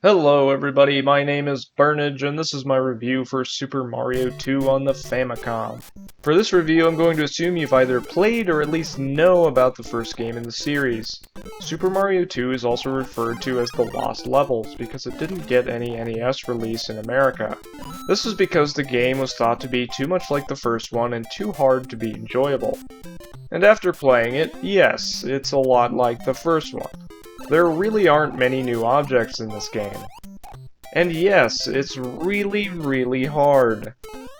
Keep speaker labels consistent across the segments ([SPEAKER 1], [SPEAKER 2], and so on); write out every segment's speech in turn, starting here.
[SPEAKER 1] Hello everybody, my name is Byrnage and this is my review for Super Mario 2 on the Famicom. For this review I'm going to assume you've either played or at least know about the first game in the series. Super Mario 2 is also referred to as the Lost Levels because it didn't get any NES release in America. This is because the game was thought to be too much like the first one and too hard to be enjoyable. And after playing it, yes, it's a lot like the first one. There really aren't many new objects in this game. And yes, it's really hard.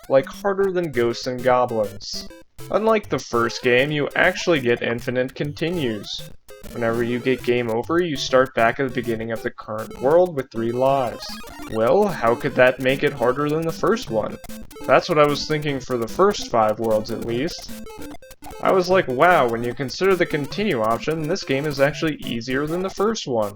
[SPEAKER 1] Like harder than Ghosts and Goblins. Unlike the first game, you actually get infinite continues. Whenever you get game over, you start back at the beginning of the current world with 3 lives. Well, how could that make it harder than the first one? That's what I was thinking for the first 5 worlds at least. I was like, wow, when you consider the continue option, this game is actually easier than the first one.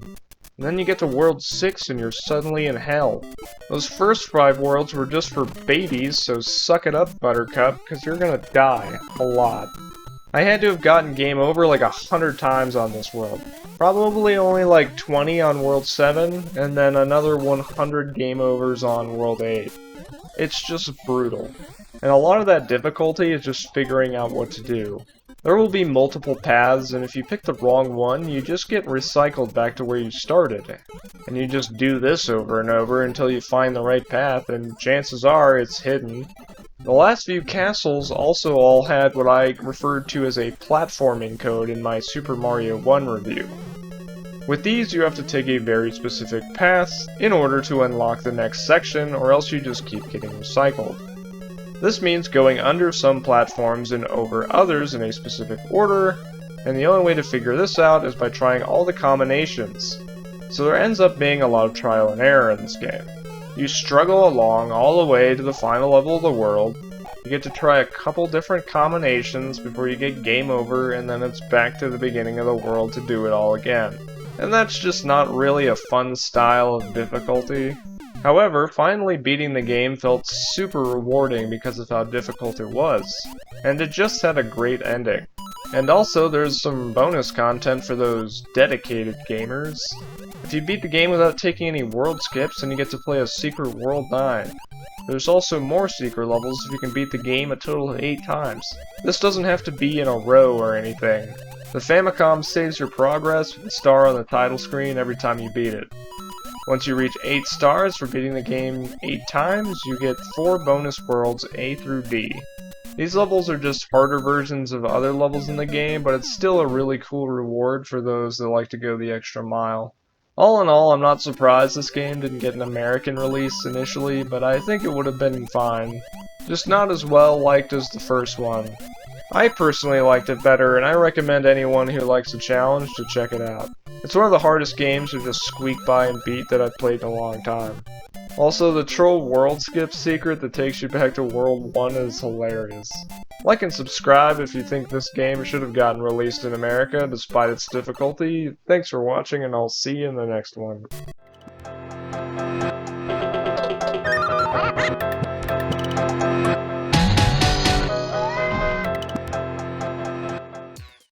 [SPEAKER 1] And then you get to World 6 and you're suddenly in hell. Those first 5 worlds were just for babies, so suck it up, Buttercup, because you're gonna die. A lot. I had to have gotten game over like 100 times on this world. Probably only like 20 on World 7, and then another 100 game overs on World 8. It's just brutal. And a lot of that difficulty is just figuring out what to do. There will be multiple paths, and if you pick the wrong one, you just get recycled back to where you started. And you just do this over and over until you find the right path, and chances are it's hidden. The last few castles also all had what I referred to as a platforming code in my Super Mario 1 review. With these, you have to take a very specific path in order to unlock the next section, or else you just keep getting recycled. This means going under some platforms and over others in a specific order, and the only way to figure this out is by trying all the combinations. So there ends up being a lot of trial and error in this game. You struggle along all the way to the final level of the world, you get to try a couple different combinations before you get game over, and then it's back to the beginning of the world to do it all again. And that's just not really a fun style of difficulty. However, finally beating the game felt super rewarding because of how difficult it was, and it just had a great ending. And also, there's some bonus content for those dedicated gamers. If you beat the game without taking any world skips, then you get to play a secret World 9. There's also more secret levels if you can beat the game a total of 8 times. This doesn't have to be in a row or anything. The Famicom saves your progress with a star on the title screen every time you beat it. Once you reach 8 stars for beating the game 8 times, you get 4 bonus worlds A through D. These levels are just harder versions of other levels in the game, but it's still a really cool reward for those that like to go the extra mile. All in all, I'm not surprised this game didn't get an American release initially, but I think it would have been fine. Just not as well liked as the first one. I personally liked it better, and I recommend anyone who likes a challenge to check it out. It's one of the hardest games to just squeak by and beat that I've played in a long time. Also, the troll world skip secret that takes you back to World 1 is hilarious. Like and subscribe if you think this game should have gotten released in America despite its difficulty. Thanks for watching, and I'll see you in the next one.